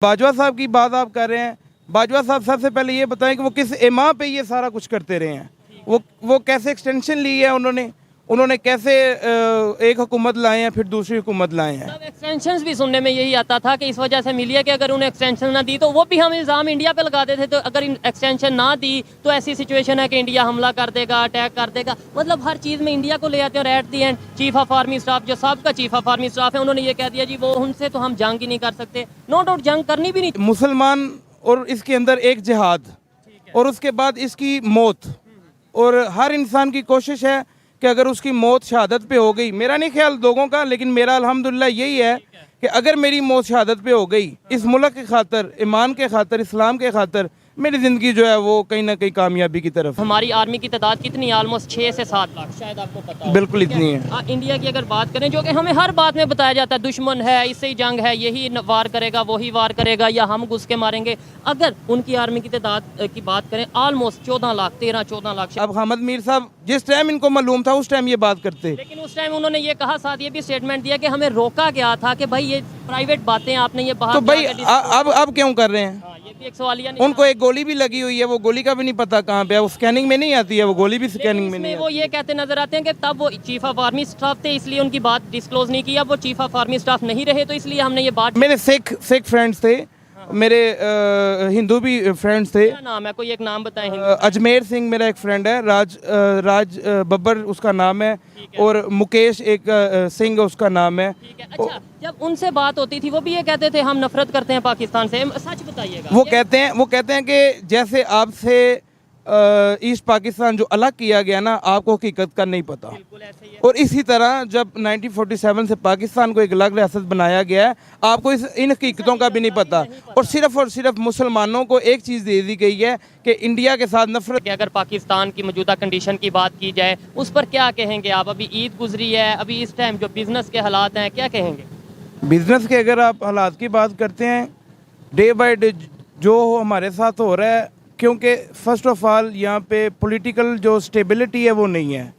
बाजवा साहब की बात आप कर रहे हैं। बाजवा साहब सबसे पहले ये बताएं कि वो किस इमाम पे ये सारा कुछ करते रहे हैं। वो कैसे एक्सटेंशन ली है उन्होंने कैसे एक हुकूमत लाए हैं फिर दूसरी हुकूमत लाए हैं। सब एक्सटेंशंस भी सुनने में यही आता था कि इस वजह से मिली है कि अगर उन्हें एक्सटेंशन ना दी तो वो भी हम इल्ज़ाम इंडिया पे लगाते थे, तो अगर एक्सटेंशन ना दी तो ऐसी सिचुएशन है कि इंडिया हमला कर देगा, अटैक कर देगा। मतलब हर चीज़ में इंडिया को ले आते हैं और at the and chief of army staff जो सबका चीफ ऑफ आर्मी स्टाफ है उन्होंने ये कह दिया जी वो उनसे तो हम जंग ही नहीं कर सकते। नो डाउट जंग करनी भी नहीं। मुसलमान और इसके अंदर एक जिहाद और उसके बाद इसकी मौत, और हर इंसान की कोशिश है कि अगर उसकी मौत शहादत पे हो गई, मेरा नहीं ख्याल लोगों का, लेकिन मेरा अल्हम्दुलिल्लाह यही है कि अगर मेरी मौत शहादत पे हो गई इस मुल्क के खातर, ईमान के खातर, इस्लाम के खातर, मेरी ज़िंदगी जो है वो कहीं ना कहीं कामयाबी की तरफ। हमारी आर्मी की तादाद कितनी है? ऑलमोस्ट 6 से 7 लाख, शायद आपको पता हो। बिल्कुल इतनी है। इंडिया की अगर बात करें, जो कि हमें हर बात में बताया जाता है दुश्मन है, इससे ही जंग है, यही वार करेगा, वही वार करेगा, या हम घुस के मारेंगे। अगर उनकी आर्मी की तादाद की बात करें ऑलमोस्ट 14 लाख, 13-14 लाख। अब हामिद मीर साहब जिस टाइम इनको मालूम था उस टाइम ये बात करते, लेकिन उस टाइम उन्होंने ये कहा, साथ ये भी स्टेटमेंट दिया कि हमें रोका गया था कि भाई ये प्राइवेट बातें आपने ये बाहर। तो भाई अब क्यों कर रहे हैं? ये भी एक सवालिया। उनको एक गोली भी लगी हुई है, वो गोली का भी नहीं पता कहाँ पे है, वो स्कैनिंग में नहीं आती है, वो गोली भी स्कैनिंग में नहीं वो ये कहते नजर आते हैं कि तब वो चीफ ऑफ आर्मी स्टाफ थे इसलिए उनकी बात डिस्क्लोज नहीं किया। वो चीफ ऑफ आर्मी स्टाफ नहीं रहे तो इसलिए हमने ये बात। मेरे सिख फ्रेंड्स थे, मेरे हिंदू भी फ्रेंड्स थे। क्या नाम है? कोई एक नाम बताएं। अजमेर सिंह मेरा एक फ्रेंड है, राज बब्बर उसका नाम है, और मुकेश एक सिंह उसका नाम है। अच्छा, जब उनसे बात होती थी वो भी ये कहते थे हम नफरत करते हैं पाकिस्तान से। सच बताइएगा। वो कहते हैं कि जैसे आपसे ईस्ट पाकिस्तान जो अलग किया गया ना, आपको हकीकत का नहीं पता। और इसी तरह जब 1947 से पाकिस्तान को एक अलग रियासत बनाया गया है, आपको इन हकीकतों का भी नहीं पता। और सिर्फ मुसलमानों को एक चीज़ दे दी गई है कि इंडिया के साथ नफरत। कि अगर पाकिस्तान की मौजूदा कंडीशन की बात की जाए उस पर क्या कहेंगे आप? अभी ईद गुजरी है, अभी इस टाइम जो बिजनेस के हालात हैं, क्या कहेंगे? बिजनेस के अगर आप हालात की बात करते हैं, डे बाय डे जो हमारे साथ हो रहा है, क्योंकि फर्स्ट ऑफ ऑल यहाँ पे पॉलिटिकल जो स्टेबिलिटी है वो नहीं है,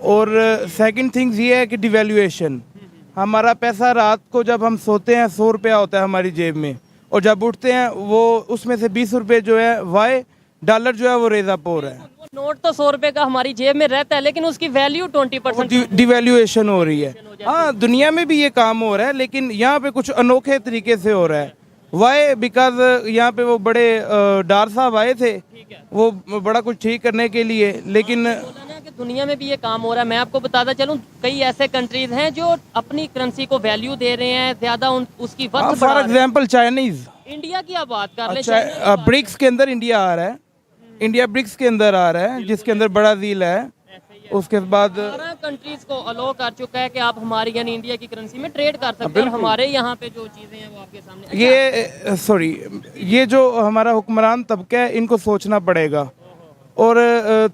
और सेकंड थिंग्स ये है कि डिवैल्यूएशन। हमारा पैसा रात को जब हम सोते हैं 100 रुपया होता है हमारी जेब में, और जब उठते हैं वो उसमें से 20 रुपये जो है वाई डॉलर जो है वो रेजा पोर है। नोट तो 100 रुपये का हमारी जेब में रहता है लेकिन उसकी वैल्यू 20% डिवैल्यूएशन हो रही है। हाँ, दुनिया में भी ये काम हो रहा है, लेकिन यहाँ पे कुछ अनोखे तरीके से हो रहा है। वाई बिकॉज यहाँ पे वो बड़े डार साहब आए थे, वो बड़ा कुछ ठीक करने के लिए, लेकिन दुनिया में भी ये काम हो रहा है। मैं आपको बताता चलूं, कई ऐसे कंट्रीज हैं जो अपनी करेंसी को वैल्यू दे रहे हैं ज्यादा, उसकी worth for example Chinese. India की आप बात कर अच्छा, ब्रिक्स के अंदर इंडिया आ रहा है, इंडिया ब्रिक्स के अंदर आ रहा है, जिसके अंदर बड़ा डील है। उसके बाद 12 कंट्रीज को अलो कर चुका है कि आप हमारी यानी इंडिया की करेंसी में ट्रेड कर सकते हैं। हमारे यहाँ पे जो चीजें हैं वो आपके सामने। ये जो हमारा हुक्मरान तबका है, इनको सोचना पड़ेगा। और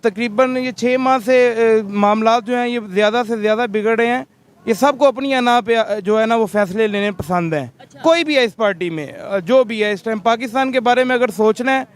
तकरीबन ये 6 माह से मामलात जो हैं ये ज़्यादा से ज़्यादा बिगड़ रहे हैं। ये सबको अपनी अना पे जो है ना वो फैसले लेने पसंद हैं। कोई भी है इस पार्टी में, जो भी है इस टाइम पाकिस्तान के बारे में अगर सोचना है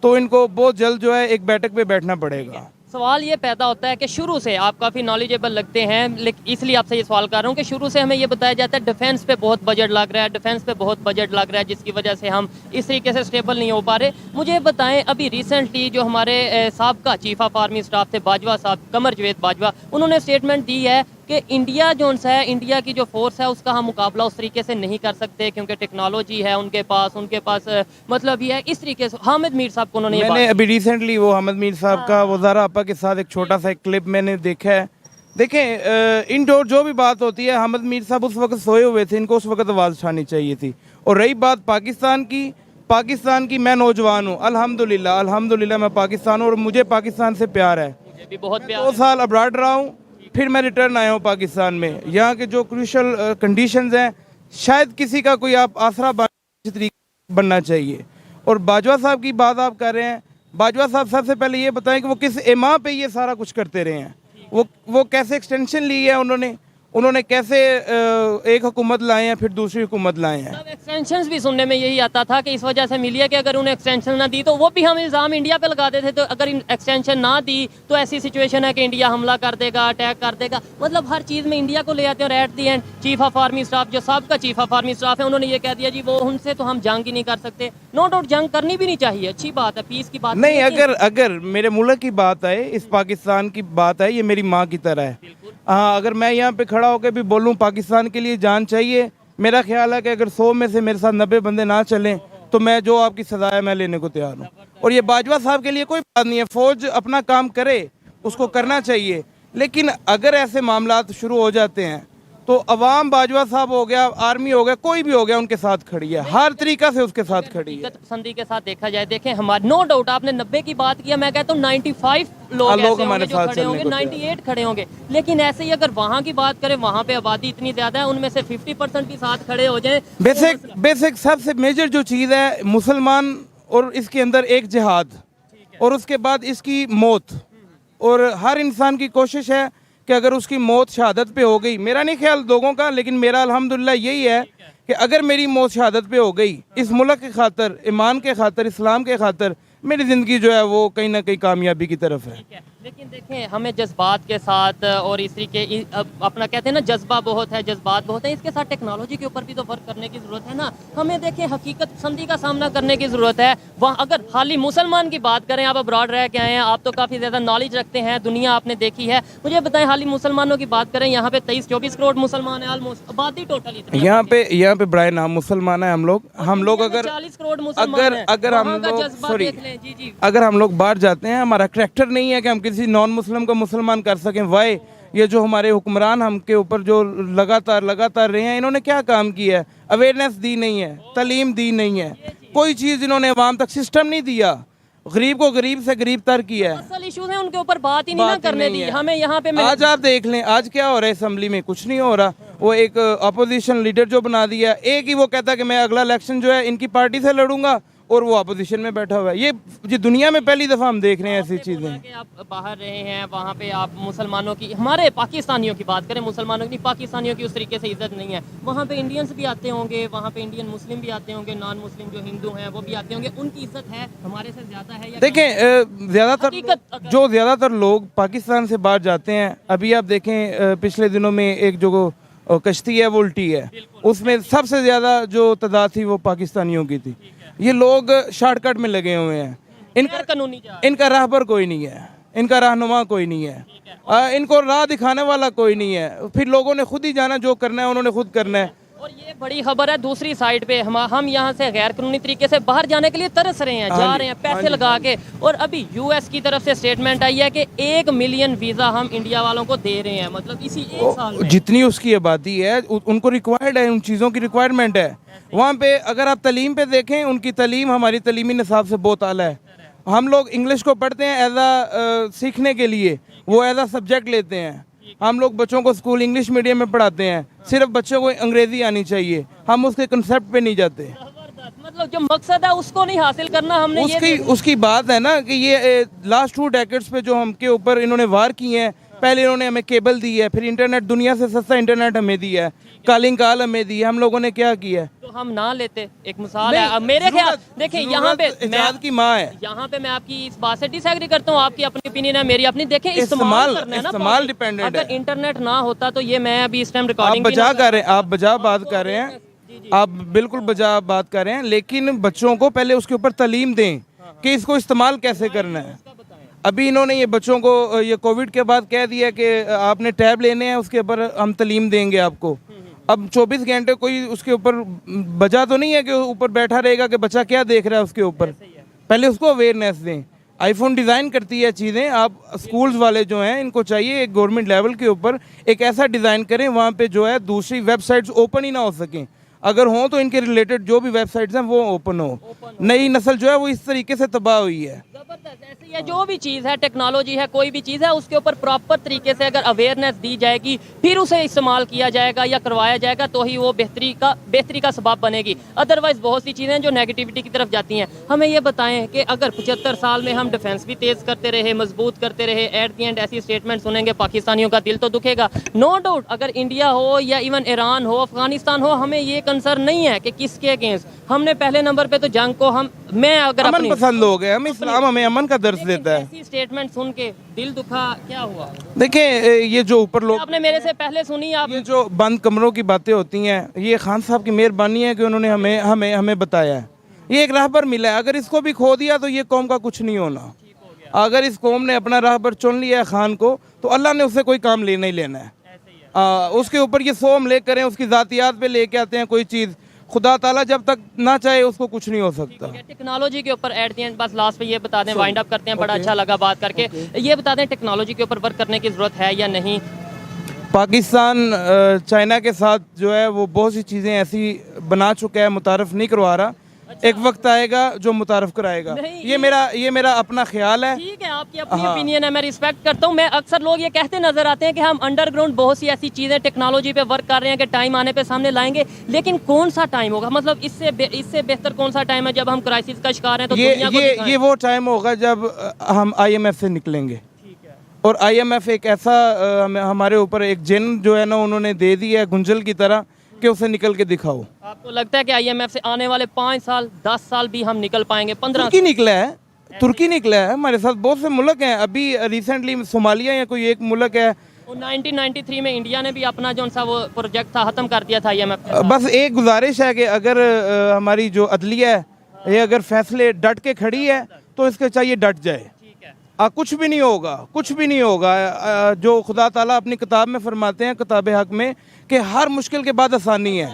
तो इनको बहुत जल्द जो है एक बैठक पे बैठना पड़ेगा। सवाल ये पैदा होता है कि शुरू से आप काफ़ी नॉलेजेबल लगते हैं, लेकिन इसलिए आपसे ये सवाल कर रहा हूँ कि शुरू से हमें ये बताया जाता है डिफेंस पे बहुत बजट लग रहा है, डिफेंस पे बहुत बजट लग रहा है, जिसकी वजह से हम इस तरीके से स्टेबल नहीं हो पा रहे। मुझे बताएं, अभी रिसेंटली जो हमारे साबका चीफ ऑफ आर्मी स्टाफ थे बाजवा साहब, कमर जवेद बाजवा, उन्होंने स्टेटमेंट दी है कि इंडिया जो है, इंडिया की जो फोर्स है उसका हम मुकाबला उस तरीके से नहीं कर सकते क्योंकि टेक्नोलॉजी है उनके पास मतलब ये है। इस तरीके से हामिद मीर साहब को उन्होंने मैंने अभी रिसेंटली वो हामिद मीर साहब का वज़ारा आपा के साथ एक छोटा सा क्लिप मैंने देखा है। देखें, इंडोर जो भी बात होती है, हामिद मीर साहब उस वक्त सोए हुए थे, इनको उस वक्त आवाज़ उठानी चाहिए थी। और रही बात पाकिस्तान की, मैं नौजवान हूँ, अल्हम्दुलिल्लाह मैं पाकिस्तान हूँ और मुझे पाकिस्तान से प्यार है। मुझे भी बहुत प्यार। 2 साल अब्राड रहा हूँ, फिर मैं रिटर्न आया हूँ पाकिस्तान में। यहाँ के जो क्रूशल कंडीशंस हैं, शायद किसी का कोई आप आसरा बनना चाहिए। और बाजवा साहब की बात आप कर रहे हैं, बाजवा साहब सबसे पहले ये बताएं कि वो किस इमाम पे ये सारा कुछ करते रहे हैं। वो कैसे एक्सटेंशन ली है उन्होंने कैसे एक हुकूमत लाए हैं फिर दूसरी हुकूमत लाए हैं। तब एक्सटेंशंस भी सुनने में यही आता था कि इस वजह से मिली है कि अगर उन्हें एक्सटेंशन ना दी तो वो भी हम इल्ज़ाम इंडिया पे लगाते थे, तो अगर एक्सटेंशन ना दी तो ऐसी सिचुएशन है कि इंडिया हमला कर देगा, अटैक कर देगा। मतलब हर चीज़ में इंडिया को ले आते हैं और at the and chief of army staff, जो सबका चीफ ऑफ आर्मी स्टाफ है, उन्होंने ये कह दिया जी वो उनसे तो हम जंग ही नहीं कर सकते। नो डाउट जंग करनी भी नहीं चाहिए, अच्छी बात है, पीस की बात नहीं, है, लेकिन अगर मेरे मुल्क की बात आए, इस पाकिस्तान की बात आए, ये मेरी माँ की तरह है। हाँ, अगर मैं यहाँ पे खड़ा होकर भी बोलूँ पाकिस्तान के लिए जान चाहिए, मेरा ख्याल है कि अगर 100 में से मेरे साथ 90 बंदे ना चलें तो मैं जो आपकी सजा है मैं लेने को तैयार हूँ। और ये बाजवा साहब के लिए कोई बात नहीं है, फौज अपना काम करे, उसको करना चाहिए। लेकिन अगर ऐसे मामलात शुरू हो जाते हैं तो अवाम, बाजवा साहब हो गया, आर्मी हो गया, कोई भी हो गया, उनके साथ खड़ी है, हर तरीका से उसके साथ खड़ी है। हकीकत पसंदी के साथ देखा जाए, देखें हमारे नो डाउट आपने 90 की बात किया, मैं कहता हूँ 95 लोग ऐसे हमारे होंगे जो साथ खड़े होंगे, चलने को 98 खड़े होंगे। लेकिन ऐसे ही अगर वहाँ की बात करें, वहाँ पे आबादी इतनी ज़्यादा है, उनमें से 50% भी साथ खड़े हो जाए। बेसिक सबसे मेजर जो चीज़ है मुसलमान, और इसके अंदर एक जिहाद, और उसके बाद इसकी मौत। और हर इंसान की कोशिश है कि अगर उसकी मौत शहादत पे हो गई, मेरा नहीं ख्याल लोगों का, लेकिन मेरा अल्हम्दुलिल्लाह यही है कि अगर मेरी मौत शहादत पे हो गई, इस मुल्क के खातर, ईमान के खातर, इस्लाम के खातर, मेरी ज़िंदगी जो है वो कहीं ना कहीं कामयाबी की तरफ है। ठीक है, लेकिन देखें हमें जज्बात के साथ और इस तरीके अपना कहते हैं ना, जज्बा बहुत है, जज्बात बहुत है, इसके साथ टेक्नोलॉजी के ऊपर भी तो वर्क करने की ज़रूरत है ना। हमें देखें हकीकत पसंदी का सामना करने की ज़रूरत है। वहाँ अगर हाली मुसलमान की बात करें, आप अब्रॉड रह के आए हैं, आप तो काफ़ी ज़्यादा नॉलेज रखते हैं, दुनिया आपने देखी है, मुझे बताएं हाली मुसलमानों की बात करें, यहाँ पे 23-24 करोड़ मुसलमान है, ऑलमोस्ट आबादी टोटल इतनी। यहाँ पे बड़े नाम मुसलमान है हम लोग अगर 40 करोड़ मुसलमान हैं, अगर हम वहाँ का लोग जज्बा सॉरी देख लें। जी जी, अगर हम लोग बाहर जाते हैं, हमारा करैक्टर नहीं है कि हम किसी नॉन मुस्लिम को मुसलमान कर सकें। वाई ये जो हमारे हुक्मरान हमके ऊपर जो लगातार रहे हैं, इन्होंने क्या काम किया है? अवेयरनेस दी नहीं है, तालीम दी नहीं है, कोई चीज़ इन्होंने अवाम तक सिस्टम नहीं दिया, गरीब को गरीब से गरीब तर किया है। असल इश्यूज हैं उनके ऊपर बात ही नहीं ना करने दी। हमें यहाँ पे आज आप देख लें, आज क्या हो रहा है असम्बली में, कुछ नहीं हो रहा। वो एक अपोजिशन लीडर जो बना दिया, एक ही वो कहता है कि मैं अगला इलेक्शन जो है इनकी पार्टी से लड़ूंगा, और वो अपोजिशन में बैठा हुआ है। ये दुनिया में पहली दफ़ा हम देख रहे हैं ऐसी चीज़ें। कि आप बाहर रहे हैं, वहाँ पे आप मुसलमानों की, हमारे पाकिस्तानियों की बात करें, मुसलमानों की नहीं, पाकिस्तानियों की उस तरीके से इज्जत नहीं है। वहाँ पे इंडियंस भी आते होंगे, वहाँ पे इंडियन मुस्लिम भी आते होंगे, नॉन मुस्लिम जो हिंदू हैं वो भी आते होंगे, उनकी इज्जत है हमारे से ज़्यादा है या देखें, ज़्यादातर लोग पाकिस्तान से बाहर जाते हैं। अभी आप देखें, पिछले दिनों में एक जो कश्ती है वो उल्टी है, उसमें सबसे ज़्यादा जो तादाद थी वो पाकिस्तानियों की थी। ये लोग शॉर्टकट में लगे हुए हैं, इनका राहबर कोई नहीं है, इनका रहनुमा कोई नहीं है, इनको राह दिखाने वाला कोई नहीं है। फिर लोगों ने खुद ही जाना, जो करना है उन्होंने खुद करना है। और ये बड़ी खबर है, दूसरी साइड पे हम यहाँ से गैर कानूनी तरीके से बाहर जाने के लिए तरस रहे हैं, जा रहे हैं पैसे लगा के। और अभी यूएस की तरफ से स्टेटमेंट आई है कि 1 मिलियन वीज़ा हम इंडिया वालों को दे रहे हैं, मतलब इसी एक साल में। जितनी उसकी आबादी है उनको रिक्वायर्ड है, उन चीज़ों की रिक्वायरमेंट है वहाँ पे। अगर आप तालीम पे देखें, उनकी तालीम हमारी तालीमी निसाब से बहुत आला है। हम लोग इंग्लिश को पढ़ते हैं एज आ सीखने के लिए, वो एज आ सब्जेक्ट लेते हैं। हम लोग बच्चों को स्कूल इंग्लिश मीडियम में पढ़ाते हैं, सिर्फ बच्चों को अंग्रेजी आनी चाहिए, हम उसके कंसेप्ट पे नहीं जाते। मतलब जो मकसद है उसको नहीं हासिल करना हमने। उसकी बात है ना कि ये लास्ट 2 डेकेड्स पे जो हमके ऊपर इन्होंने वार किए हैं, पहले इन्होंने हमें केबल दी है, फिर इंटरनेट, दुनिया से सस्ता इंटरनेट हमें दिया है, कॉलिंग कॉल हमें दी है। हम लोगों ने क्या किया है? तो हम ना लेते। एक मिसाल है, अब मेरे ख्याल देखिए यहाँ पे इजाद की माँ है, यहाँ पे मैं आपकी इस बात से डिसएग्री करता हूँ, आपकी अपनी ओपिनियन है, मेरी अपनी। देखें इस्तेमाल डिपेंडेंट है। अगर इंटरनेट ना होता तो ये मैं अभी इस टाइम रिकॉर्डिंग आप बजा बात कर रहे हैं, आप बिल्कुल बजा बात कर रहे हैं, लेकिन बच्चों को पहले उसके ऊपर तालीम दें कि इसको इस्तेमाल कैसे करना है। अभी इन्होंने ये बच्चों को ये कोविड के बाद कह दिया कि आपने टैब लेने हैं, उसके ऊपर हम तालीम देंगे आपको। अब 24 घंटे कोई उसके ऊपर बजा तो नहीं है कि ऊपर बैठा रहेगा कि बच्चा क्या देख रहा है उसके ऊपर, पहले उसको अवेयरनेस दें। आईफोन डिज़ाइन करती है चीज़ें, आप स्कूल्स वाले जो हैं इनको चाहिए एक गवर्नमेंट लेवल के ऊपर एक ऐसा डिज़ाइन करें वहाँ पे जो है दूसरी वेबसाइट्स ओपन ही ना हो सकें, अगर हों तो इनके रिलेटेड जो भी वेबसाइट्स हैं वो ओपन हो। नई नस्ल जो है वो इस तरीके से तबाह हुई है। जबरदस्त। ऐसे ये जो भी चीज़ है, टेक्नोलॉजी है, कोई भी चीज़ है, उसके ऊपर प्रॉपर तरीके से अगर अवेयरनेस दी जाएगी, फिर उसे इस्तेमाल किया जाएगा या करवाया जाएगा, तो ही वो बेहतरी का सबब बनेगी। अदरवाइज बहुत सी चीज़ें जो नेगेटिविटी की तरफ जाती हैं। हमें ये बताएं कि अगर 75 साल में हम डिफेंस भी तेज़ करते रहे, मजबूत करते रहे, एट दी एंड ऐसी स्टेटमेंट सुनेंगे, पाकिस्तानियों का दिल तो दुखेगा। नो डाउट, अगर इंडिया हो या इवन ईरान हो, अफगानिस्तान हो, हमें ये कंसर्न नहीं है कि किसके अगेंस्ट। हमने पहले नंबर पे तो जंग को अमन पसंद लोग हैं, हम इस्लाम हमें अमन का दर्स देता है। ऐसी स्टेटमेंट सुन के दिल दुखा, क्या हुआ? देखिए ये जो ऊपर लोग, आपने मेरे से पहले सुनी, आप ये जो बंद कमरों की बातें होती हैं, ये खान साहब की मेहरबानी है कि उन्होंने हमें हमें हमें बताया है। ये एक राहबर मिला है, अगर इसको भी खो दिया तो ये कौम का कुछ नहीं होना। अगर इस कौम ने अपना राहबर चुन लिया है खान को, तो अल्लाह ने उससे कोई काम लेना ही लेना है। उसके ऊपर ये 100 हमले करें, उसकी ज़ातियात पे लेके आते हैं कोई चीज़, खुदा ताला जब तक ना चाहे उसको कुछ नहीं हो सकता। टेक्नोलॉजी के ऊपर एट द एंड बस लास्ट पे ये बता दें, वाइंड अप करते हैं, बड़ा अच्छा लगा बात करके। ये बता दें टेक्नोलॉजी के ऊपर वर्क करने की ज़रूरत है या नहीं? पाकिस्तान चाइना के साथ जो है वो बहुत सी चीज़ें ऐसी बना चुका है, मुतारफ़ नहीं करवा रहा। एक वक्त आएगा जो मुतारफ़ कराएगा। ये मेरा अपना ख्याल है। ठीक है, आपकी अपनी ओपिनियन है, मैं रिस्पेक्ट करता हूँ। मैं अक्सर लोग ये कहते नजर आते हैं कि हम अंडरग्राउंड बहुत सी ऐसी चीज़ें टेक्नोलॉजी पे वर्क कर रहे हैं कि टाइम आने पे सामने लाएंगे, लेकिन कौन सा टाइम होगा? मतलब इससे बेहतर कौन सा टाइम है जब हम क्राइसिस का शिकार हैं? तो ये वो टाइम होगा जब हम IMF से निकलेंगे। और IMF एक ऐसा हमारे ऊपर एक जिन जो है ना उन्होंने दे दी है गुंजल की तरह कि उसे निकल के दिखाओ। आपको लगता है कि IMF से आने वाले 5 साल 10 साल भी हम निकल पाएंगे? 15 तुर्की निकला है, तुर्की निकला है, हमारे साथ बहुत से मुल्क हैं। अभी रिसेंटली सोमालिया या कोई एक मुल्क है। 1993 में इंडिया ने भी अपना जो सा वो प्रोजेक्ट था खत्म कर दिया था IMF के साथ। बस एक गुजारिश है कि अगर हमारी जो अदलिया है ये अगर फैसले डट के खड़ी है तो इसके चाहिए डट जाए। कुछ भी नहीं होगा, कुछ भी नहीं होगा। जो खुदा ताला अपनी किताब में फरमाते हैं, किताब हक में, कि हर मुश्किल के बाद आसानी है।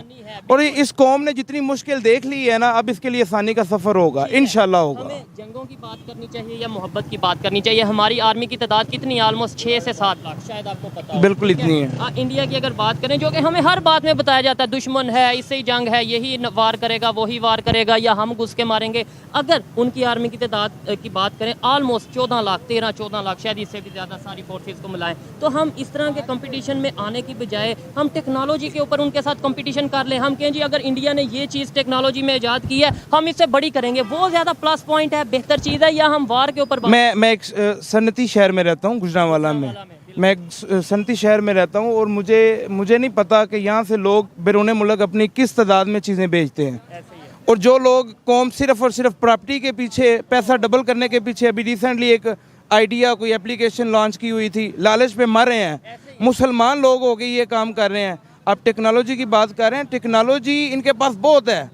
और इस कौम ने जितनी मुश्किल देख ली है ना, अब इसके लिए आसानी का सफ़र होगा, इंशाल्लाह होगा। हमें जंगों की बात करनी चाहिए या मोहब्बत की बात करनी चाहिए? हमारी आर्मी की तादाद कितनी? ऑलमोस्ट 6 से 7 लाख, शायद आपको पता हो। बिल्कुल इतनी है। इंडिया की अगर बात करें, जो कि हमें हर बात में बताया जाता है, दुश्मन है, इससे ही जंग है, यही वार करेगा, वही वार करेगा, या हम घुस के मारेंगे। अगर उनकी आर्मी की तादाद की बात करें, ऑलमोस्ट 14 लाख, 13-14 लाख, शायद इससे भी ज़्यादा, सारी फोर्सेज को मिलाएं, तो हम इस तरह के कंपटीशन में आने की बजाय हम टेक्नोलॉजी के ऊपर उनके साथ कंपटीशन कर लें। हम कहें जी अगर इंडिया ने ये चीज़ टेक्नोलॉजी में ईजाद की है, हम इससे बड़ी करेंगे, वो ज़्यादा प्लस पॉइंट है, बेहतर चीज़ है, या हम वार के ऊपर? मैं एक सनती शहर में रहता हूँ, गुजरांवाला में। मैं एक सनती शहर में रहता हूँ और मुझे नहीं पता कि यहाँ से लोग बैरून मुल्क अपनी किस तादाद में चीज़ें बेचते हैं। और जो लोग कौम सिर्फ और सिर्फ प्रॉपर्टी के पीछे, पैसा डबल करने के पीछे, अभी रिसेंटली एक आइडिया कोई एप्लीकेशन लॉन्च की हुई थी, लालच पे मर रहे हैं। मुसलमान लोग हो गए ये काम कर रहे हैं। आप टेक्नोलॉजी की बात कर रहे हैं, टेक्नोलॉजी इनके पास बहुत है।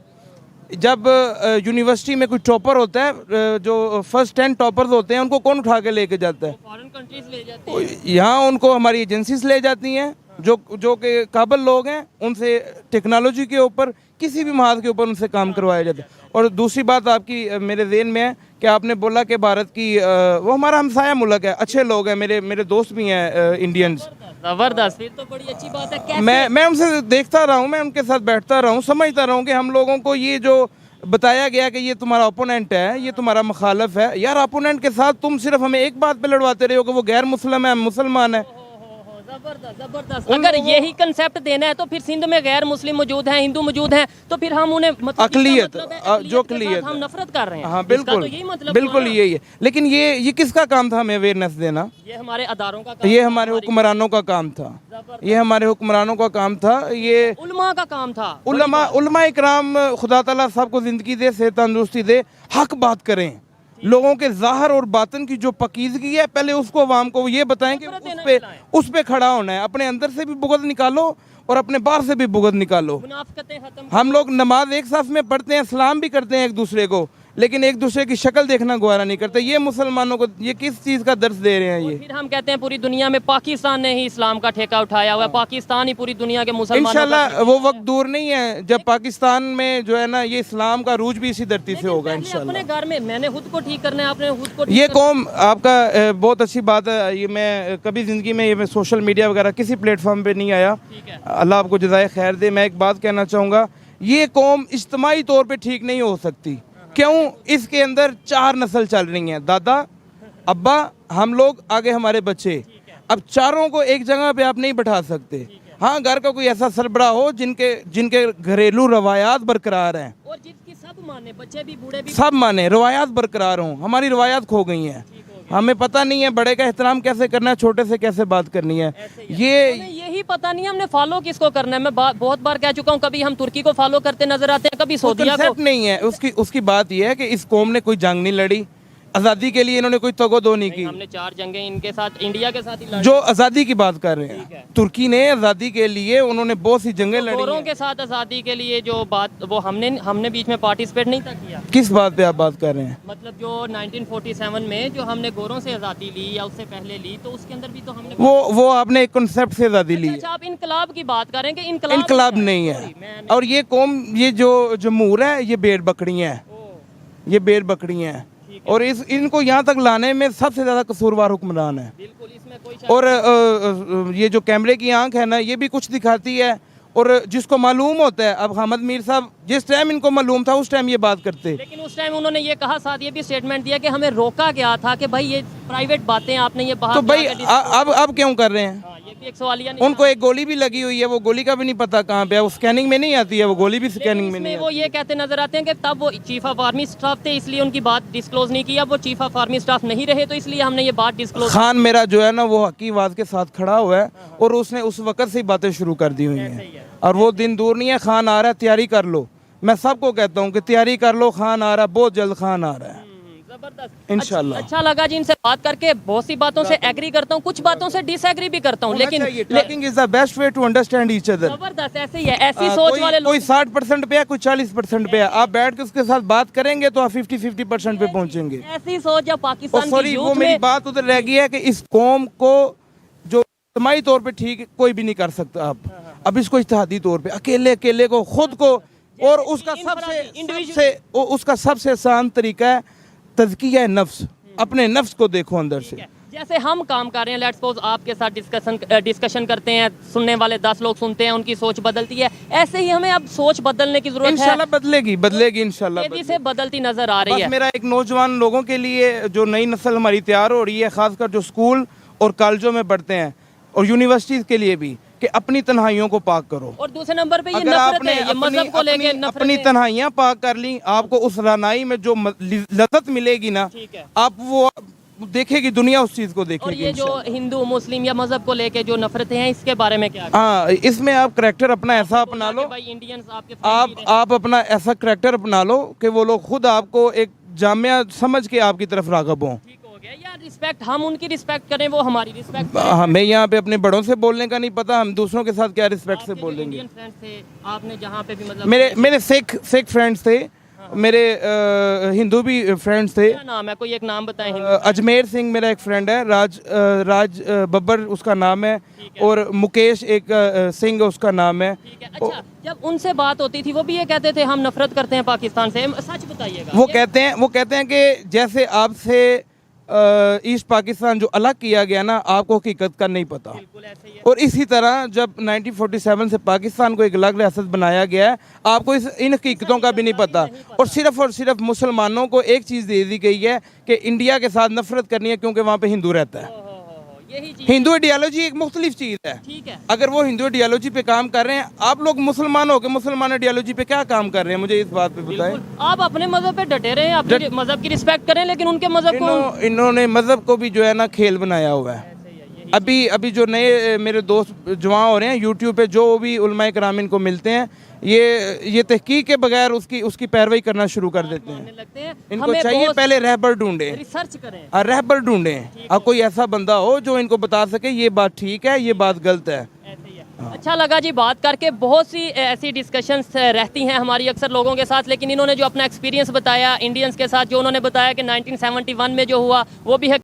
जब यूनिवर्सिटी में कोई टॉपर होता है, जो फर्स्ट 10 टॉपर्स होते हैं, उनको कौन उठा के लेके जाता है? फॉरेन कंट्रीज ले जाते हैं। यहाँ उनको हमारी एजेंसीज ले जाती हैं, जो कि काबिल लोग हैं, उनसे टेक्नोलॉजी के ऊपर, किसी भी महाज के ऊपर उनसे काम करवाया जाता है। और दूसरी बात आपकी मेरे ज़हन में है कि आपने बोला कि भारत की वो हमारा हमसाया मुल्क है, अच्छे लोग हैं, मेरे दोस्त भी हैं इंडियंस। ज़बरदस्त, फिर तो बड़ी अच्छी बात है। कैसे? मैं उनसे देखता रहा हूँ, मैं उनके साथ बैठता रहा हूँ, समझता रहा हूँ कि हम लोगों को ये जो बताया गया कि ये तुम्हारा ओपोनेंट है, ये तुम्हारा मुखालफ है, यार ओपोनेंट के साथ तुम सिर्फ हमें एक बात पे लड़वाते रहे हो कि वो गैर मुस्लिम है, मुसलमान है। जबरदस्त। अगर यही कंसेप्ट देना है तो फिर सिंध में गैर मुस्लिम मौजूद हैं, हिंदू मौजूद हैं, तो फिर हम उन्हें अकलियत, जो अकलियत हम नफरत कर रहे हैं। हाँ बिल्कुल, बिल्कुल यही है। लेकिन ये किसका काम था हमें अवेयरनेस देना? ये हमारे अदारों का काम, ये हमारे हुक्मरानों का काम था, ये हमारे हुक्मरानों का काम था, ये उलमा का काम था। उलमा इकराम, खुदा ताला सबको जिंदगी दे, सेहत तंदुरुस्ती दे, हक बात करें। लोगों के ज़ाहिर और बातन की जो पकीज़गी है, पहले उसको अवाम को ये बताएं कि उस पे खड़ा होना है। अपने अंदर से भी बुग़्ज़ निकालो और अपने बाहर से भी बुग़्ज़ निकालो। हम लोग नमाज एक साथ में पढ़ते हैं, सलाम भी करते हैं एक दूसरे को, लेकिन एक दूसरे की शक्ल देखना गवारा नहीं करते। ये मुसलमानों को ये किस चीज़ का दर्स दे रहे हैं? ये फिर हम कहते हैं पूरी दुनिया में पाकिस्तान ने ही इस्लाम का ठेका उठाया हुआ है, पाकिस्तान ही पूरी दुनिया के मुसलमानों इंशाल्लाह वो वक्त दूर नहीं है जब पाकिस्तान में जो है ना ये इस्लाम का रूज भी इसी धरती से होगा इंशाल्लाह। अपने घर में मैंने खुद को ठीक करना है, आपने खुद को। ये कौम आपका बहुत अच्छी बात है। ये मैं कभी ज़िंदगी में ये मैं सोशल मीडिया वगैरह किसी प्लेटफॉर्म पे नहीं आया, अल्लाह आपको जज़ाए खैर दे। मैं एक बात कहना चाहूँगा, ये कौम इज्तिमाई तौर पे ठीक नहीं हो सकती। क्यों? इसके अंदर 4 नस्ल चल रही हैं, दादा, अब्बा हम लोग आगे हमारे बच्चे। अब चारों को एक जगह पे आप नहीं बैठा सकते। हाँ, घर का कोई ऐसा सरबराह हो जिनके घरेलू रवायात बरकरार हैं और जिसकी सब माने, बच्चे भी बूढ़े भी सब माने, रवायात बरकरार हों। हमारी रवायात खो गई हैं, हमें पता नहीं है बड़े का एहतराम कैसे करना है, छोटे से कैसे बात करनी है। ये हमें यही पता नहीं है हमने फॉलो किसको करना है। मैं बहुत बार कह चुका हूँ, कभी हम तुर्की को फॉलो करते नजर आते हैं, कभी सऊदीया को। कंसेप्ट नहीं है उसकी बात यह है कि इस कौम ने कोई जंग नहीं लड़ी, आज़ादी के लिए इन्होंने कोई तगोदो नहीं की। हमने 4 जंगें इनके साथ, इंडिया के साथ ही लड़ी। जो आज़ादी की बात कर रहे हैं, तुर्की ने आज़ादी के लिए उन्होंने बहुत सी जंगें लड़ी गोरों हैं। के साथ आज़ादी के लिए जो बात, वो हमने बीच में पार्टिसिपेट नहीं था किया। किस बात पे आप बात कर रहे हैं? मतलब जो 1947 में जो हमने गोरों से आज़ादी ली या उससे पहले ली, तो उसके अंदर भी तो हमने वो आपने एक कॉन्सेप्ट से आज़ादी ली। अच्छा, आप इनकलाब की बात करें कि इनकलाब नहीं है। और ये कौम, ये जो जमहूर है, ये भेड़ बकरियां हैं, ये भेड़ बकरियां हैं। और इनको यहाँ तक लाने में सबसे ज़्यादा कसूरवार हुक्मरान है। बिल्कुल, इसमें कोई और ये जो कैमरे की आंख है ना, ये भी कुछ दिखाती है। और जिसको मालूम होता है, अब हामिद मीर साहब जिस टाइम इनको मालूम था उस टाइम ये बात करते। लेकिन उस टाइम उन्होंने ये कहा, साथ ये भी स्टेटमेंट दिया कि हमें रोका गया था कि भाई ये प्राइवेट बातें आपने ये बाहर। तो भाई अब क्यों कर रहे हैं? ये भी एक सवालिया नहीं। उनको एक गोली भी लगी हुई है, वो गोली का भी नहीं पता कहाँ पे है, वो स्कैनिंग में नहीं आती है, वो गोली भी स्कैनिंग में नहीं वो ये कहते नजर आते हैं कि तब वो चीफ ऑफ आर्मी स्टाफ थे, इसलिए उनकी बात डिस्क्लोज नहीं किया। वो चीफ ऑफ आर्मी स्टाफ नहीं रहे, तो इसलिए हमने ये बात डिस्क्लोज। खान मेरा जो है ना, वो हकी आवाज के साथ खड़ा हुआ है और उसने उस वक्त से ही बातें शुरू कर दी हुई हैं। और वो दिन दूर नहीं है, खान आ रहा है, तैयारी कर लो। मैं सबको कहता हूँ कि तैयारी कर लो, खान आ रहा है, बहुत जल्द खान आ रहा है जबरदस्त। इंशाल्लाह। अच्छा लगा जी इनसे बात करके। बहुत सी बातों से एग्री करता हूँ, कुछ बातों से डिसएग्री भी करता हूँ, लेकिन talking is the best way to understand each other. जबरदस्त, ऐसे ही है, ऐसी सोच वाले लोग। कोई 60% पे है, कोई 40% पे है। आप बैठ के उसके साथ बात करेंगे तो आप 50% पे पहुंचेंगे। ऐसी सोच जब पाकिस्तान की सॉरी, वो यूथ मेरी में। बात उधर रह गई है कि इस कौम को जो इज्तिमाई तौर पे ठीक कोई भी नहीं कर सकता। आप अब इसको इज्तिहादी तौर पे अकेले को खुद को, और उसका सबसे आसान तरीका है तज़किया नफ्स। अपने नफ्स को देखो अंदर से। जैसे हम काम कर रहे हैं, लेट्स सपोज आपके साथ डिस्कशन करते हैं, सुनने वाले 10 लोग सुनते हैं, उनकी सोच बदलती है। ऐसे ही हमें अब सोच बदलने की जरूरत है। इंशाल्लाह बदलेगी इंशाल्लाह। तेजी से बदलती नजर आ रही है। मेरा एक नौजवान लोगों के लिए, जो नई नस्ल हमारी तैयार हो रही है, खासकर जो स्कूल और कॉलेजों में पढ़ते हैं और यूनिवर्सिटीज के लिए भी, कि अपनी तन्हाइयों को पाक करो। और दूसरे नंबर पे ये अगर नफरत आपने है, ये मजहब को लेके नफरत अपनी है। तन्हाइयां पाक कर ली, आपको उस रानाई में जो लज़्ज़त मिलेगी ना, ठीक है। आप वो देखेगी दुनिया, उस चीज को और देखेगी। ये जो हिंदू मुस्लिम या मजहब को लेके जो नफरतें हैं, इसके बारे में क्या? हाँ, इसमें आप करैक्टर अपना ऐसा अपना लो, भाई इंडियंस आपके आप अपना ऐसा करैक्टर अपना लो कि वो लोग खुद आपको एक जामिया समझ के आपकी तरफ राग़ब हों। ठीक हो गया यार। रिस्पेक्ट, हम उनकी रिस्पेक्ट करें, वो हमारी रिस्पेक्ट। हमें यहाँ पे अपने बड़ों से बोलने का नहीं पता, हम दूसरों के साथ क्या रिस्पेक्ट से बोलेंगे। इंडियन फ्रेंड्स थे आपने जहाँ पे भी, मतलब मेरे सिख फ्रेंड्स थे, मेरे हिंदू भी फ्रेंड्स थे। क्या नाम है, कोई एक नाम बताएं। अजमेर सिंह मेरा एक फ्रेंड है, राज बब्बर उसका नाम है, और मुकेश एक सिंह उसका नाम है। ठीक है। अच्छा, जब उनसे बात होती थी वो भी ये कहते थे हम नफरत करते हैं पाकिस्तान से। सच बताइएगा। वो कहते हैं कि जैसे आपसे ईस्ट पाकिस्तान जो अलग किया गया ना, आपको हकीकत का नहीं पता। बिल्कुल ऐसे ही है। और इसी तरह जब 1947 से पाकिस्तान को एक अलग रियासत बनाया गया है, आपको इन हकीकतों का भी नहीं पता। और सिर्फ मुसलमानों को एक चीज़ दे दी गई है कि इंडिया के साथ नफरत करनी है, क्योंकि वहाँ पे हिंदू रहता है। यही चीज। हिंदू आइडियोलॉजी एक मुख्तलिफ चीज़ है। ठीक है। अगर वो हिंदू आइडियोलॉजी पे काम कर रहे हैं, आप लोग मुसलमान हो के मुसलमान आइडियोलॉजी पे क्या काम कर रहे हैं, मुझे इस बात पे बताएं। आप अपने मज़हब पे डटे रहे, अपने मज़हब की रिस्पेक्ट करें, लेकिन उनके मज़हब को इन्होंने मज़हब को भी जो है ना खेल बनाया हुआ है। अभी जो नए मेरे दोस्त जवां हो रहे हैं यूट्यूब पे, जो भी उलमाए कराम इनको मिलते हैं, ये तहकीक के बगैर उसकी पैरवी करना शुरू कर देते हैं। लगते हैं। इनको चाहिए पहले रहबर ढूंढें, रिसर्च करें, रहबर ढूंढें, और कोई ऐसा बंदा हो जो इनको बता सके ये बात ठीक है, ये बात गलत है। अच्छा लगा जी बात करके। बहुत सी ऐसी डिस्कशंस रहती हैं हमारी अक्सर लोगों के साथ, लेकिन इन्होंने जो अपना एक्सपीरियंस बताया इंडियंस के साथ, जो उन्होंने बताया कि 1971 में जो हुआ वो भी है